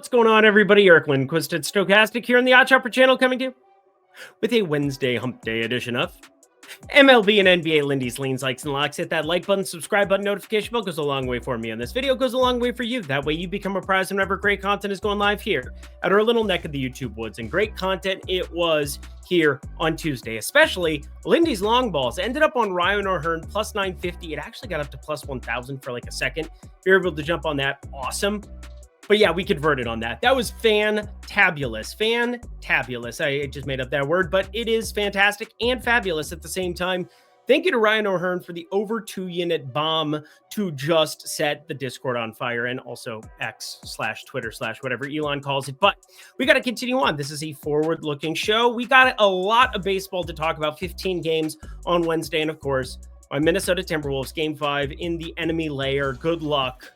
What's going on, everybody? Eric Lindquist at Stochastic here on the Odd Chopper channel, coming to you with a Wednesday hump day edition of MLB and NBA Lindy's Leans, Likes, and Locks. Hit that like button, subscribe button, notification bell goes a long way for me. And this video goes a long way for you. That way you become a prize whenever great content is going live here at our little neck of the YouTube woods. And great content it was here on Tuesday, especially Lindy's long balls. Ended up on Ryan O'Hearn plus 950. It actually got up to plus 1,000 for like a second. If you're able to jump on that, awesome. But yeah, we converted on that. That was fantabulous. Fantabulous. I just made up that word, but it is fantastic and fabulous at the same time. Thank you to Ryan O'Hearn for the over 2-unit bomb to just set the Discord on fire, and also X/Twitter/whatever Elon calls it. But we got to continue on. This is a forward-looking show. We got a lot of baseball to talk about. 15 games on Wednesday, and of course, my Minnesota Timberwolves Game 5 in the enemy layer. Good luck.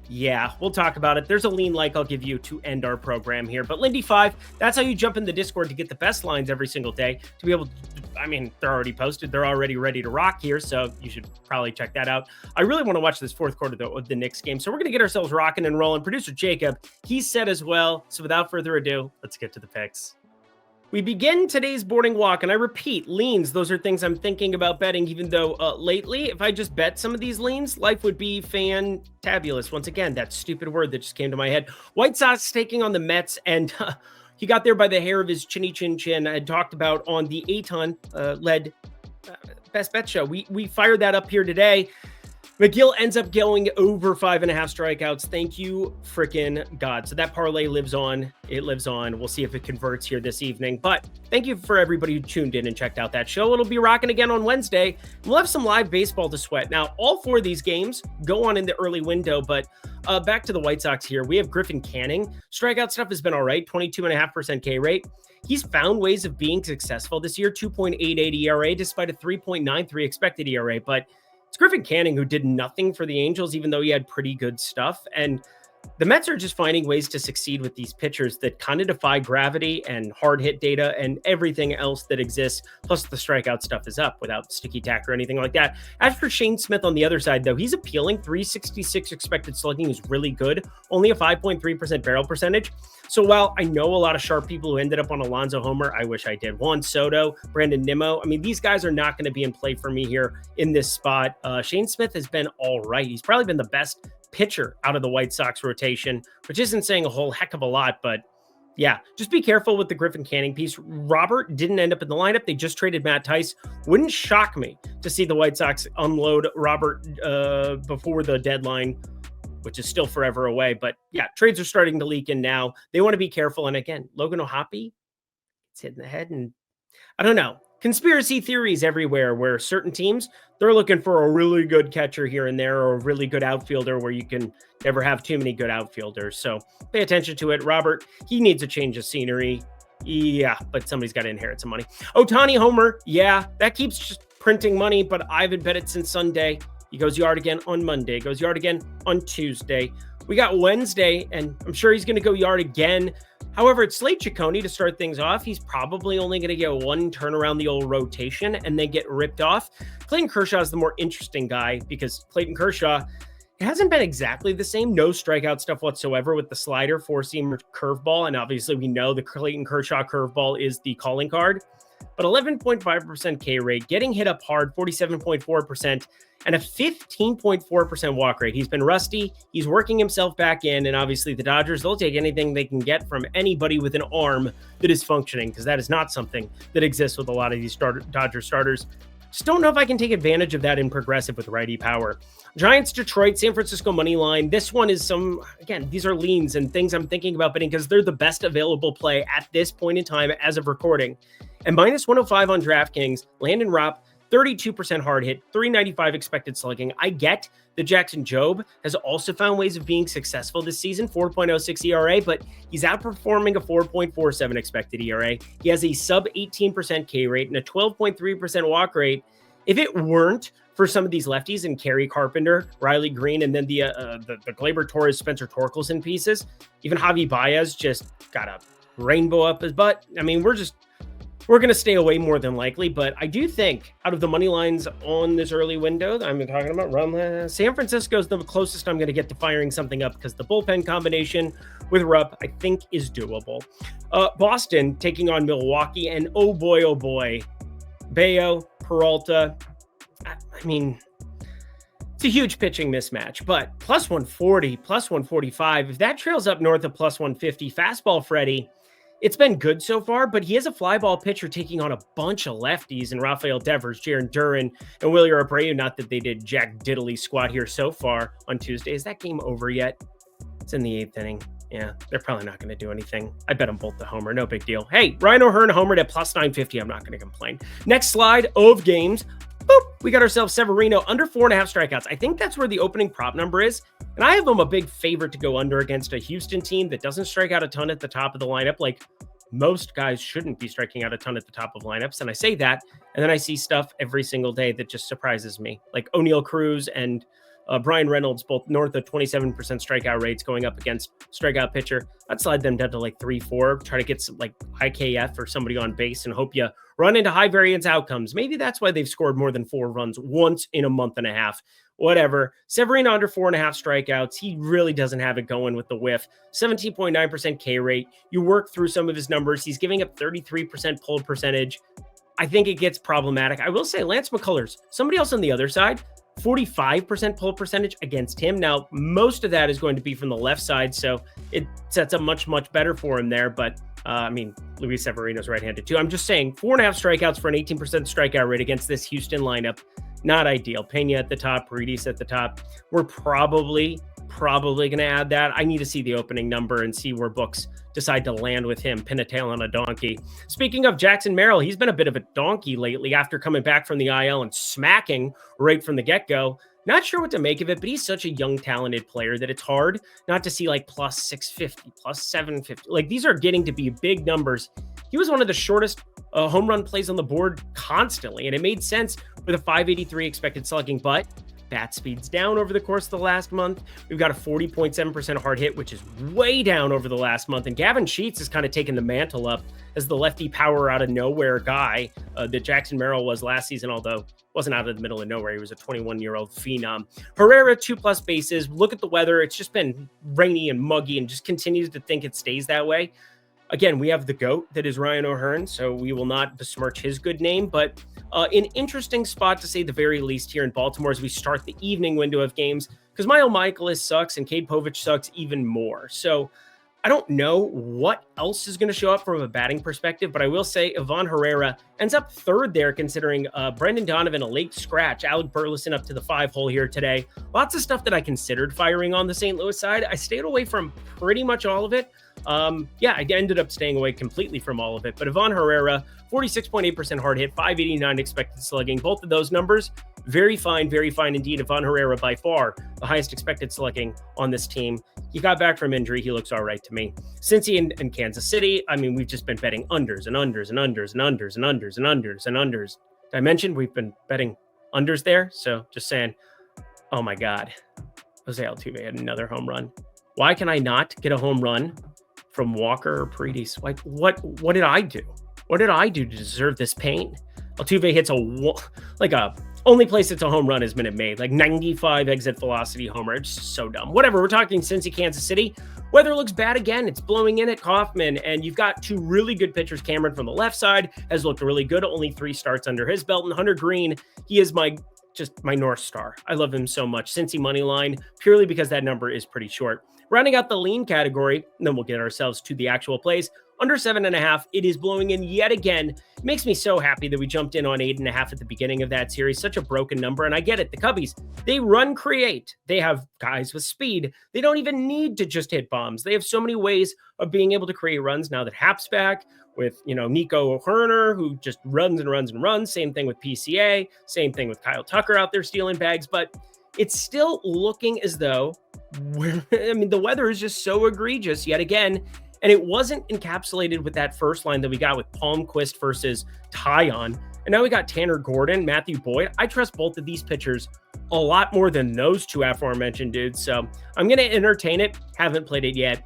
Yeah, we'll talk about it. There's a lean like I'll give you to end our program here. But Lindy 5, that's how you jump in the Discord to get the best lines every single day. To be able to, I mean, they're already posted. They're already ready to rock here, so you should probably check that out. I really want to watch this fourth quarter, though, of the Knicks game. So we're going to get ourselves rocking and rolling. Producer Jacob, he's set as well. So without further ado, let's get to the picks. We begin today's boarding walk, and I repeat, leans, those are things I'm thinking about betting, even though lately, if I just bet some of these leans, life would be fantabulous. Once again, that stupid word that just came to my head. White Sox taking on the Mets, and he got there by the hair of his chinny chin chin. I had talked about on the Aton-led Best Bet show. We fired that up here today. McGill ends up going over 5.5 strikeouts. Thank you, frickin' God. So that parlay lives on. It lives on. We'll see if it converts here this evening. But thank you for everybody who tuned in and checked out that show. It'll be rocking again on Wednesday. We'll have some live baseball to sweat. Now, all four of these games go on in the early window, but back to the White Sox here. We have Griffin Canning. Strikeout stuff has been all right. 22.5% K rate. He's found ways of being successful this year. 2.88 ERA despite a 3.93 expected ERA, but it's Griffin Canning who did nothing for the Angels, even though he had pretty good stuff. And the Mets are just finding ways to succeed with these pitchers that kind of defy gravity and hard hit data and everything else that exists. Plus the strikeout stuff is up without sticky tack or anything like that. As for Shane Smith on the other side, though, he's appealing. 366 expected slugging is really good. Only a 5.3% barrel percentage. So while I know a lot of sharp people who ended up on Alonso Homer, I wish I did. Juan Soto, Brandon Nimmo. I mean, these guys are not going to be in play for me here in this spot. Shane Smith has been all right. He's probably been the best pitcher out of the White Sox rotation, which isn't saying a whole heck of a lot, but yeah, just be careful with the Griffin Canning piece. Robert didn't end up in the lineup. They just traded Matt Tice. Wouldn't shock me to see the White Sox unload Robert before the deadline, which is still forever away. But yeah, trades are starting to leak in now. They want to be careful. And again, Logan O'Hoppe, it's hitting the head. And I don't know, conspiracy theories everywhere where certain teams, they're looking for a really good catcher here and there, or a really good outfielder where you can never have too many good outfielders. So pay attention to it. Robert, he needs a change of scenery. Yeah, but somebody's got to inherit some money. Ohtani Homer, yeah, that keeps just printing money, but I haven't bet it since Sunday. He goes yard again on Monday, goes yard again on Tuesday. We got Wednesday, and I'm sure he's going to go yard again. However, it's Slade Ciccone to start things off. He's probably only going to get one turn around the old rotation and then get ripped off. Clayton Kershaw is the more interesting guy because Clayton Kershaw, it hasn't been exactly the same. No strikeout stuff whatsoever with the slider, four-seam curveball, and obviously we know the Clayton Kershaw curveball is the calling card. But 11.5% K rate, getting hit up hard, 47.4%, and a 15.4% walk rate. He's been rusty. He's working himself back in, and obviously the Dodgers, they'll take anything they can get from anybody with an arm that is functioning, because that is not something that exists with a lot of these Dodger starters. Just don't know if I can take advantage of that in progressive with righty power. Giants, Detroit, San Francisco money line. This one is again, these are leans and things I'm thinking about betting because they're the best available play at this point in time as of recording. And minus 105 on DraftKings, Landon Ropp, 32% hard hit, 395 expected slugging. I get that Jackson Jobe has also found ways of being successful this season, 4.06 ERA, but he's outperforming a 4.47 expected ERA. He has a sub 18% K rate and a 12.3% walk rate. If it weren't for some of these lefties and Kerry Carpenter, Riley Green, and then the Gleyber Torres, Spencer Torkelson pieces, even Javi Baez just got a rainbow up his butt. I mean, we're just we're going to stay away more than likely, but I do think out of the money lines on this early window that I'm talking about, San Francisco's the closest I'm going to get to firing something up because the bullpen combination with Rupp, I think, is doable. Boston taking on Milwaukee, and oh boy, Bayo, Peralta. I mean, it's a huge pitching mismatch, but plus 140, plus 145. If that trails up north of plus 150, fastball Freddie, it's been good so far, but he has a fly ball pitcher taking on a bunch of lefties and Rafael Devers, Jaron Duran, and Willie Abreu. Not that they did jack diddly squat here so far on Tuesday. Is that game over yet? It's in the 8th inning. Yeah, they're probably not going to do anything. I bet them both the homer. No big deal. Hey, Ryan O'Hearn homered at plus 950. I'm not going to complain. Next slide of games. Boop, we got ourselves Severino under 4.5 strikeouts. I think that's where the opening prop number is. And I have him a big favorite to go under against a Houston team that doesn't strike out a ton at the top of the lineup. Like most guys shouldn't be striking out a ton at the top of lineups. And I say that, and then I see stuff every single day that just surprises me. Like O'Neal Cruz and Brian Reynolds, both north of 27% strikeout rates going up against strikeout pitcher. I'd slide them down to like 3-4, try to get some like IKF or somebody on base and hope you run into high variance outcomes. Maybe that's why they've scored more than 4 runs once in a month and a half. Whatever. Severino under 4.5 strikeouts. He really doesn't have it going with the whiff. 17.9% K rate. You work through some of his numbers. He's giving up 33% pulled percentage. I think it gets problematic. I will say Lance McCullers, somebody else on the other side, 45% pull percentage against him. Now, most of that is going to be from the left side, so it sets up much, much better for him there. But, I mean, Luis Severino's right-handed too. I'm just saying 4.5 strikeouts for an 18% strikeout rate against this Houston lineup. Not ideal. Pena at the top, Paredes at the top. We're probably going to add that. I need to see the opening number and see where books decide to land with him. Pin a tail on a donkey. Speaking of Jackson Merrill, he's been a bit of a donkey lately after coming back from the IL and smacking right from the get-go. Not sure what to make of it, but he's such a young, talented player that it's hard not to see like plus 650, plus 750. Like these are getting to be big numbers. He was one of the shortest home run plays on the board constantly, and it made sense with a 583 expected slugging, but bat speed's down over the course of the last month. We've got a 40.7% hard hit, which is way down over the last month. And Gavin Sheets has kind of taken the mantle up as the lefty power out of nowhere guy that Jackson Merrill was last season, although wasn't out of the middle of nowhere. He was a 21-year-old phenom. Herrera, 2+ bases. Look at the weather. It's just been rainy and muggy and just continues to think it stays that way. Again, we have the GOAT that is Ryan O'Hearn, so we will not besmirch his good name, but an interesting spot to say the very least here in Baltimore as we start the evening window of games, because Mile Michaelis sucks and Cade Povich sucks even more. So I don't know what else is going to show up from a batting perspective, but I will say Ivan Herrera ends up third there considering Brendan Donovan, a late scratch, Alec Burleson up to the 5-hole here today. Lots of stuff that I considered firing on the St. Louis side. I stayed away from pretty much all of it. I ended up staying away completely from all of it. But Ivan Herrera, 46.8% hard hit, 589 expected slugging. Both of those numbers, very fine indeed. Ivan Herrera by far the highest expected slugging on this team. He got back from injury. He looks all right to me. Cincy and Kansas City, I mean, we've just been betting unders and unders and unders and unders and unders and unders and unders. Did I mention we've been betting unders there? So just saying, oh my God, Jose Altuve had another home run. Why can I not get a home run from Walker or Paredes? Like, what did I do? What did I do to deserve this pain? Altuve hits only place it's a home run is Minute Maid, like 95 exit velocity homer. It's just so dumb. Whatever. We're talking Cincy, Kansas City. Weather looks bad again. It's blowing in at Kauffman, and you've got 2 really good pitchers. Cameron from the left side has looked really good. Only 3 starts under his belt. And Hunter Green, he is my North Star. I love him so much. Cincy money line, purely because that number is pretty short. Rounding out the lean category, and then we'll get ourselves to the actual plays. Under 7.5, it is blowing in yet again. It makes me so happy that we jumped in on 8.5 at the beginning of that series. Such a broken number, and I get it. The Cubbies, they run create. They have guys with speed. They don't even need to just hit bombs. They have so many ways of being able to create runs now that Hap's back with, Nico Hoerner, who just runs and runs and runs. Same thing with PCA. Same thing with Kyle Tucker out there stealing bags. But it's still looking as though, the weather is just so egregious yet again. And it wasn't encapsulated with that first line that we got with Palmquist versus Tyon. And now we got Tanner Gordon, Matthew Boyd. I trust both of these pitchers a lot more than those 2 aforementioned dudes. So I'm going to entertain it. Haven't played it yet.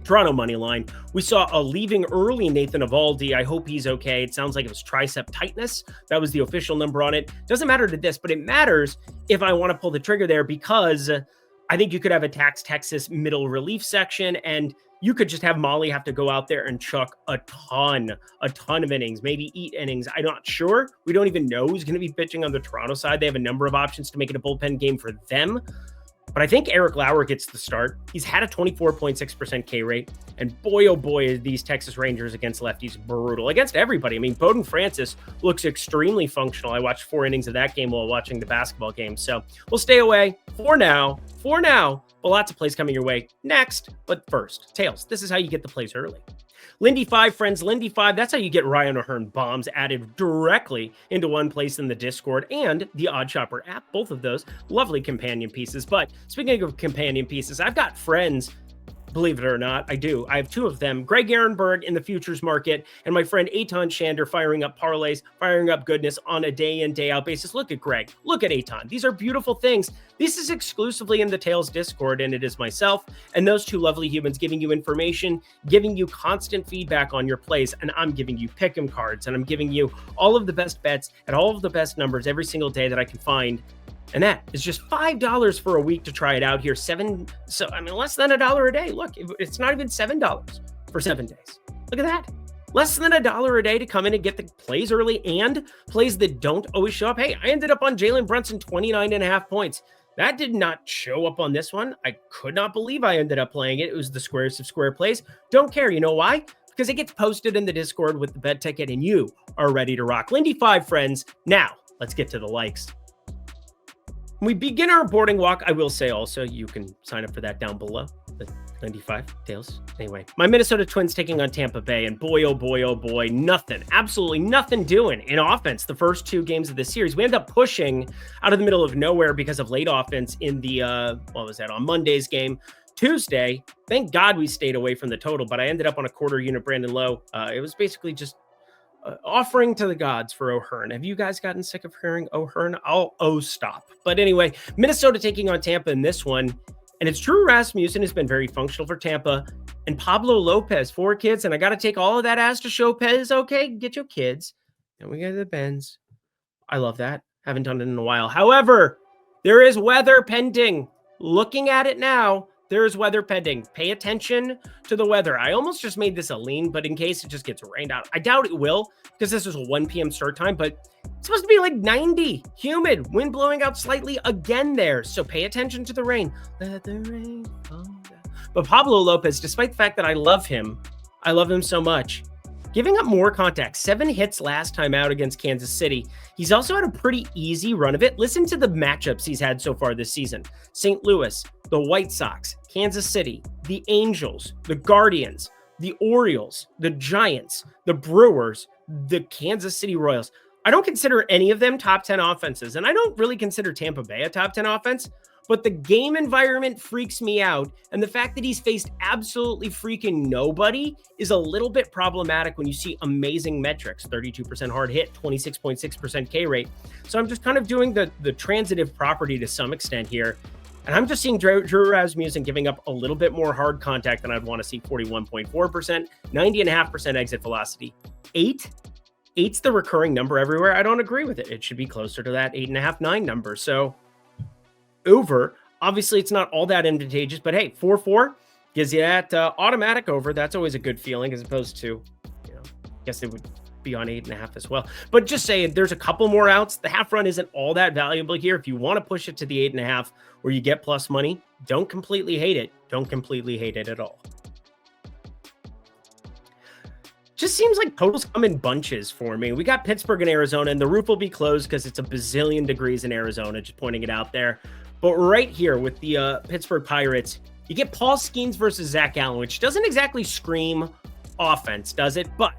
Toronto money line. We saw a leaving early Nathan Eovaldi. I hope he's okay. It sounds like it was tricep tightness. That was the official number on it. Doesn't matter to this, but it matters if I want to pull the trigger there, because I think you could have a Texas middle relief section, and you could just have Molly have to go out there and chuck a ton of innings, maybe eat innings. I'm not sure. We don't even know who's going to be pitching on the Toronto side. They have a number of options to make it a bullpen game for them. But I think Eric Lauer gets the start. He's had a 24.6% K rate. And boy, oh boy, these Texas Rangers against lefties brutal. Against everybody. I mean, Bowden Francis looks extremely functional. I watched 4 innings of that game while watching the basketball game. So we'll stay away for now. But lots of plays coming your way next. But first, Tails, this is how you get the plays early. Lindy 5, friends, Lindy 5. That's how you get Ryan O'Hearn bombs added directly into one place in the Discord and the Odd Shopper app. Both of those lovely companion pieces. But speaking of companion pieces, I've got friends. Believe it or not, I do. I have 2 of them. Greg Ehrenberg in the futures market and my friend Eitan Shander firing up parlays, firing up goodness on a day in, day out basis. Look at Greg. Look at Eitan. These are beautiful things. This is exclusively in the Tails Discord, and it is myself and those 2 lovely humans giving you information, giving you constant feedback on your plays, and I'm giving you pick'em cards, and I'm giving you all of the best bets and all of the best numbers every single day that I can find. And that is just $5 for a week to try it out here. Less than $1 a day. Look, it's not even $7 for 7 days. Look at that. Less than $1 a day to come in and get the plays early and plays that don't always show up. Hey, I ended up on Jalen Brunson, 29.5 points. That did not show up on this one. I could not believe I ended up playing it. It was the squares of square plays. Don't care. You know why? Because it gets posted in the Discord with the bet ticket and you are ready to rock. Lindy 5, friends. Now, let's get to the likes. When we begin our boarding walk, I will say also, you can sign up for that down below. The 95 Tails. Anyway, my Minnesota Twins taking on Tampa Bay, and boy, oh boy, oh boy, nothing, absolutely nothing doing in offense the first 2 games of the series. We end up pushing out of the middle of nowhere because of late offense in the, on Monday's game. Tuesday, thank God we stayed away from the total, but I ended up on a quarter unit Brandon Lowe. It was basically just offering to the gods for O'Hearn. Have you guys gotten sick of hearing O'Hearn? Stop. But anyway, Minnesota taking on Tampa in this one. And it's true Rasmussen has been very functional for Tampa. And Pablo Lopez, 4 kids. And I got to take all of that ass to Chopez. Okay, get your kids. And we got the Benz. I love that. Haven't done it in a while. However, there is weather pending. Looking at it now, there is weather pending. Pay attention to the weather. I almost just made this a lean, but in case it just gets rained out, I doubt it will because this is a 1 p.m. start time, but it's supposed to be like 90, humid, wind blowing out slightly again there. So pay attention to the rain. Let the rain fall down. But Pablo Lopez, despite the fact that I love him so much, giving up more contact, 7 hits last time out against Kansas City. He's also had a pretty easy run of it. Listen to the matchups he's had so far this season. St. Louis, the White Sox, Kansas City, the Angels, the Guardians, the Orioles, the Giants, the Brewers, the Kansas City Royals. I don't consider any of them top 10 offenses, and I don't really consider Tampa Bay a top 10 offense, but the game environment freaks me out, and the fact that he's faced absolutely freaking nobody is a little bit problematic when you see amazing metrics, 32% hard hit, 26.6% K rate. So I'm just kind of doing the transitive property to some extent here. And I'm just seeing Drew Rasmussen giving up a little bit more hard contact than I'd want to see, 41.4%, 90.5% exit velocity. 8's the recurring number everywhere. I don't agree with it. It should be closer to that 8.5, 9 number. So over, obviously it's not all that advantageous, but hey, 4-4 gives you that automatic over. That's always a good feeling as opposed to, I guess it would be on 8.5 as well. But just saying, there's a couple more outs. The half run isn't all that valuable here. If you want to push it to the 8.5 where you get plus money, don't completely hate it. Don't completely hate it at all. Just seems like totals come in bunches for me. We got Pittsburgh and Arizona, and the roof will be closed because it's a bazillion degrees in Arizona, just pointing it out there. But right here with the Pittsburgh Pirates, you get Paul Skeens versus Zach Allen, which doesn't exactly scream offense, does it? But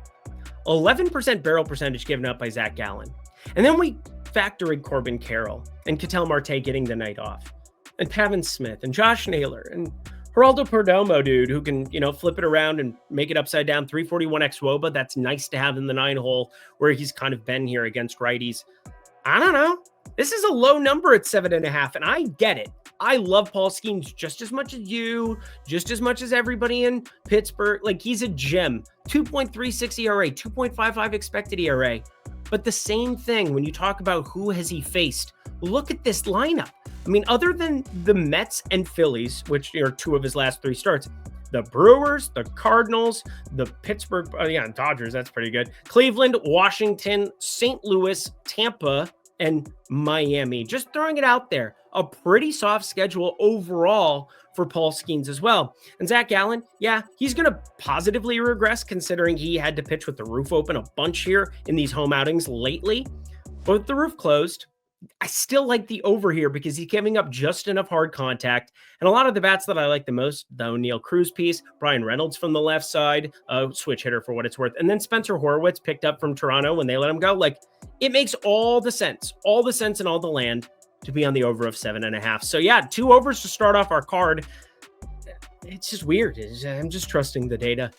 11% barrel percentage given up by Zach Allen. And then we factor in Corbin Carroll and Ketel Marte getting the night off, and Pavin Smith and Josh Naylor and Geraldo Perdomo, dude, who can, flip it around and make it upside down. 341 xWOBA. That's nice to have in the 9 hole where he's kind of been here against righties. I don't know. This is a low number at 7.5, and I get it. I love Paul Skeens just as much as you, just as much as everybody in Pittsburgh. Like, he's a gem. 2.36 ERA, 2.55 expected ERA. But the same thing when you talk about who has he faced. Look at this lineup. I mean, other than the Mets and Phillies, which are two of his last three starts, the Brewers, the Cardinals, the Pittsburgh, Dodgers, that's pretty good. Cleveland, Washington, St. Louis, Tampa, and Miami. Just throwing it out there. A pretty soft schedule overall for Paul Skeens as well. And Zach Allen, yeah, he's going to positively regress considering he had to pitch with the roof open a bunch here in these home outings lately. But with the roof closed, I still like the over here because he's giving up just enough hard contact. And a lot of the bats that I like the most, the O'Neill Cruz piece, Brian Reynolds from the left side, switch hitter for what it's worth. And then Spencer Horwitz picked up from Toronto when they let him go. Like, it makes all the sense in all the land to be on the over of 7.5. So yeah, 2 overs to start off our card. It's just weird. I'm just trusting the data.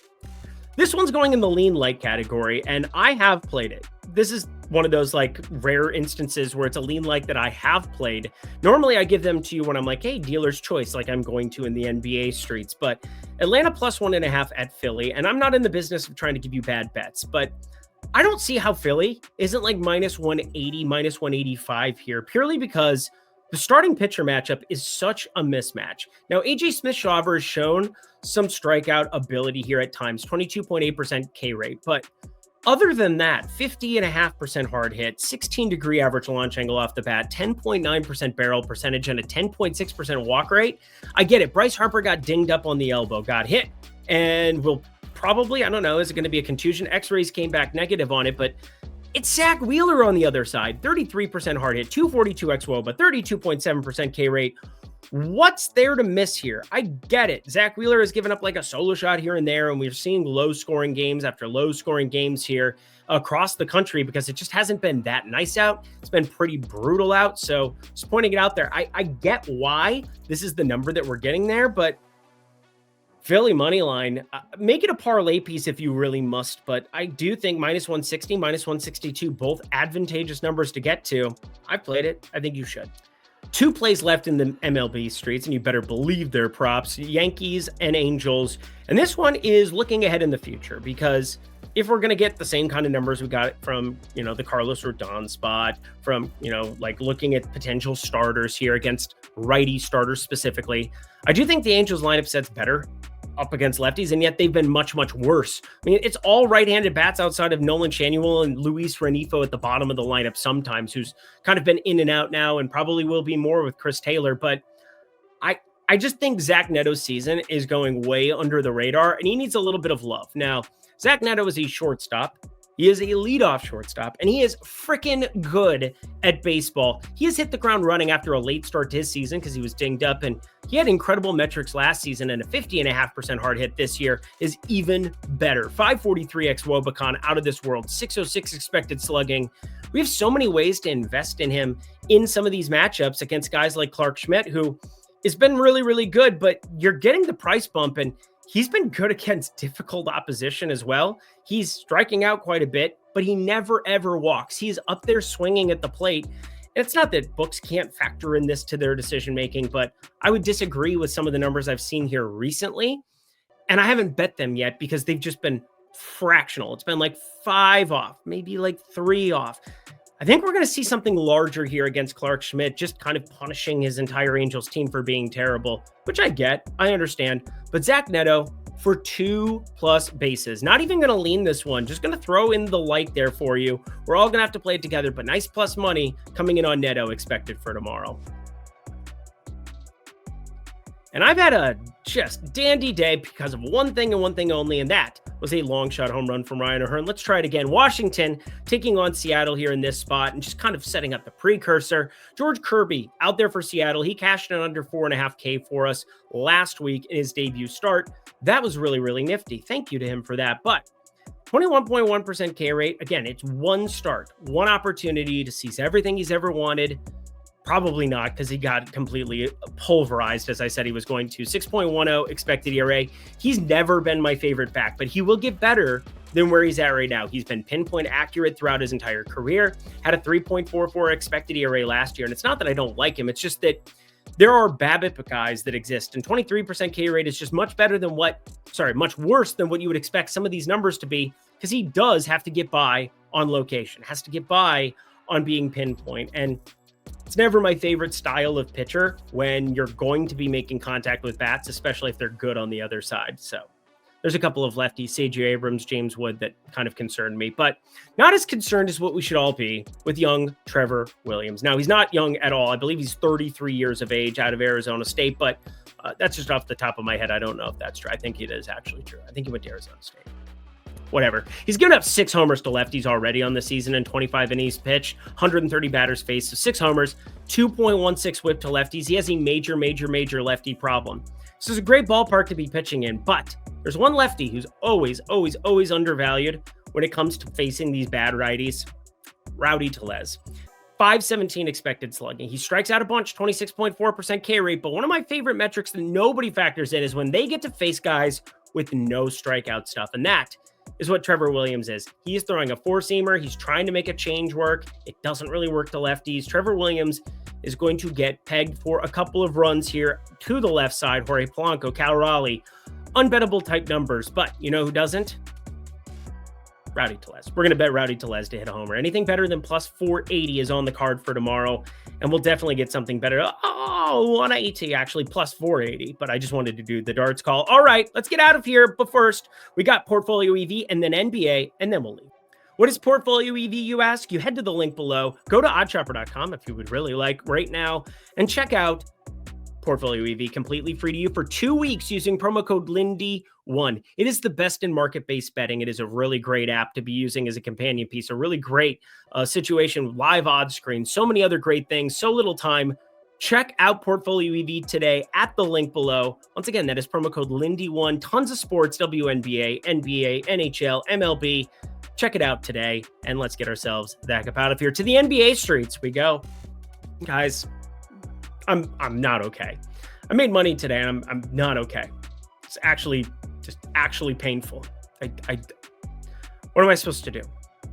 This one's going in the lean light category, and I have played it. This is one of those like rare instances where it's a lean light that I have played. Normally I give them to you when I'm like, hey, dealer's choice, like I'm going to in the NBA streets. But Atlanta plus 1.5 at Philly, and I'm not in the business of trying to give you bad bets, but I don't see how Philly isn't like minus 180, minus 185 here, purely because the starting pitcher matchup is such a mismatch. Now, AJ Smith-Shawver has shown some strikeout ability here at times, 22.8% K rate. But other than that, 50.5% hard hit, 16-degree average launch angle off the bat, 10.9% barrel percentage, and a 10.6% walk rate. I get it. Bryce Harper got dinged up on the elbow, got hit, and will probably, I don't know, is it going to be a contusion? X-rays came back negative on it, but it's Zach Wheeler on the other side, 33% hard hit, 242 xWOBA, but 32.7% K rate. What's there to miss here? I get it. Zach Wheeler has given up like a solo shot here and there, and we're seeing low-scoring games after low-scoring games here across the country because it just hasn't been that nice out. It's been pretty brutal out, so just pointing it out there. I get why this is the number that we're getting there, but Philly money line, make it a parlay piece if you really must, but I do think minus 160, minus 162, both advantageous numbers to get to. I played it. I think you should. 2 plays left in the MLB streets, and you better believe they're props, Yankees and Angels. And this one is looking ahead in the future because if we're going to get the same kind of numbers we got from, the Carlos Rodon spot, from, like looking at potential starters here against righty starters specifically, I do think the Angels lineup sets better up against lefties, and yet they've been much, much worse. I mean, it's all right-handed bats outside of Nolan Shanuel and Luis Renifo at the bottom of the lineup sometimes, who's kind of been in and out now and probably will be more with Chris Taylor. But I just think Zach Neto's season is going way under the radar, and he needs a little bit of love. Now, Zach Neto is a shortstop. He is a leadoff shortstop, and he is freaking good at baseball. He has hit the ground running after a late start to his season because he was dinged up, and he had incredible metrics last season, and a 50.5% hard hit this year is even better. 543 xWOBA out of this world, 606 expected slugging. We have so many ways to invest in him in some of these matchups against guys like Clark Schmidt, who has been really, really good, but you're getting the price bump, and he's been good against difficult opposition as well. He's striking out quite a bit, but he never, ever walks. He's up there swinging at the plate. And it's not that books can't factor in this to their decision-making, but I would disagree with some of the numbers I've seen here recently. And I haven't bet them yet because they've just been fractional. It's been like 5 off, maybe like 3 off. I think we're going to see something larger here against Clark Schmidt, just kind of punishing his entire Angels team for being terrible, which I get, I understand. But Zach Neto for 2+ bases, not even going to lean this one, just going to throw in the light there for you. We're all going to have to play it together, but nice plus money coming in on Neto expected for tomorrow. And I've had a just dandy day because of one thing and one thing only, and that was a long shot home run from Ryan O'Hearn. Let's try it again. Washington taking on Seattle here in this spot and just kind of setting up the precursor. George Kirby out there for Seattle. He cashed in under 4.5K for us last week in his debut start. That was really, really nifty. Thank you to him for that. But 21.1% K rate. Again, it's one start, one opportunity to seize everything he's ever wanted. Probably not, because he got completely pulverized, as I said he was going to. 6.10 expected ERA. He's never been my favorite back, but he will get better than where he's at right now. He's been pinpoint accurate throughout his entire career, had a 3.44 expected ERA last year. And it's not that I don't like him. It's just that there are BABIP guys that exist, and 23% K rate is just much worse than what you would expect some of these numbers to be, because he does have to get by on location, has to get by on being pinpoint. And it's never my favorite style of pitcher when you're going to be making contact with bats, especially if they're good on the other side. So there's a couple of lefties, Sage Abrams, James Wood, that kind of concerned me, but not as concerned as what we should all be with young Trevor Williams. Now, he's not young at all. I believe he's 33 years of age, out of Arizona State, but that's just off the top of my head. I don't know if that's true. I think it is actually true. I think he went to Arizona State. Whatever. He's given up 6 homers to lefties already on the season in 25 innings pitched, 130 batters faced, so 6 homers, 2.16 whip to lefties. He has a major lefty problem. This is a great ballpark to be pitching in, but there's one lefty who's always undervalued when it comes to facing these bad righties. Rowdy Tellez. 517 expected slugging. He strikes out a bunch, 26.4% K rate, but one of my favorite metrics that nobody factors in is when they get to face guys with no strikeout stuff, and that is what Trevor Williams is. He is throwing a four-seamer. He's trying to make a change work. It doesn't really work to lefties. Trevor Williams is going to get pegged for a couple of runs here to the left side. Jorge Polanco, Cal Raleigh, unbettable type numbers, but you know who doesn't? Rowdy Tellez. We're going to bet Rowdy Tellez to hit a homer. Anything better than plus 480 is on the card for tomorrow, and we'll definitely get something better. Oh, 180, actually, plus 480, but I just wanted to do the darts call. All right, let's get out of here, but first, we got Portfolio EV and then NBA, and then we'll leave. What is Portfolio EV, you ask? You head to the link below, go to oddshopper.com if you would really like right now, and check out Portfolio EV completely free to you for 2 weeks using promo code Lindy1. It is the best in market-based betting. It is a really great app to be using as a companion piece, a really great situation with live odds screen, so many other great things, so little time. Check out Portfolio EV today at the link below. Once again, that is promo code Lindy1. Tons of sports, WNBA, NBA, NHL, MLB. Check it out today, and let's get ourselves back up out of here. To the NBA streets we go. Guys, I'm not okay. I made money today, and I'm not okay. It's actually painful. What am I supposed to do?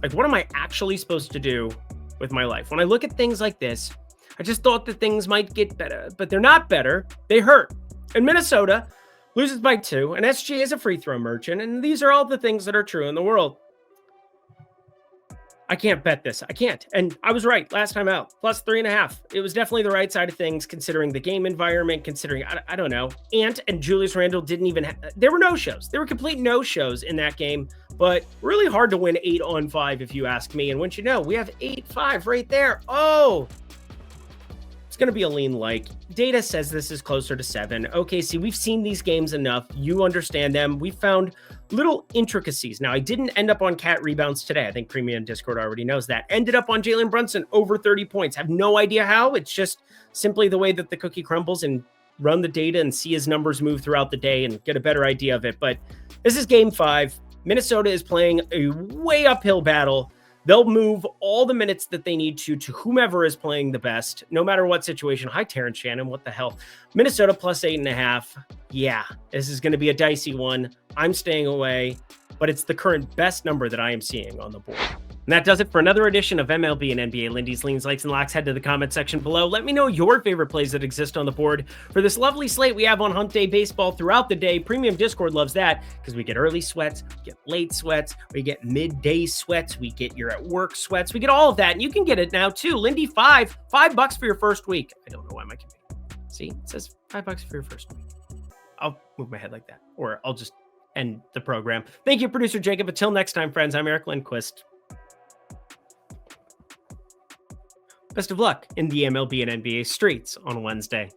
Like, what am I actually supposed to do with my life? When I look at things like this, I just thought that things might get better, but they're not better. They hurt. And Minnesota loses by 2, and SG is a free throw merchant, and these are all the things that are true in the world. I can't bet this. I can't. And I was right last time out. Plus 3.5. It was definitely the right side of things, considering the game environment, considering, I don't know. Ant and Julius Randle didn't even there were no-shows. There were complete no-shows in that game, but really hard to win 8-on-5 if you ask me. And once you know, we have 8-5 right there. Oh, it's going to be a lean like. Data says this is closer to 7. Okay, see, we've seen these games enough. You understand them. We found little intricacies. Now, I didn't end up on cat rebounds today. I think Premium Discord already knows that. Ended up on Jalen Brunson over 30 points. Have no idea how. It's just simply the way that the cookie crumbles, and run the data and see his numbers move throughout the day and get a better idea of it. But this is game 5. Minnesota is playing a way uphill battle. They'll move all the minutes that they need to whomever is playing the best, no matter what situation. Hi, Terrence Shannon. What the hell? Minnesota plus 8.5. Yeah, this is going to be a dicey one. I'm staying away, but it's the current best number that I am seeing on the board. And that does it for another edition of MLB and NBA Lindy's Leans, Likes, and Locks. Head to the comment section below. Let me know your favorite plays that exist on the board for this lovely slate we have on Hunt Day Baseball throughout the day. Premium Discord loves that because we get early sweats, we get late sweats, we get midday sweats, we get your at work sweats, we get all of that. And you can get it now too. Lindy, $5 for your first week. I don't know why my computer. See, it says $5 for your first week. I'll move my head like that, or I'll just end the program. Thank you, producer Jacob. Until next time, friends, I'm Eric Lindquist. Best of luck in the MLB and NBA streets on Wednesday.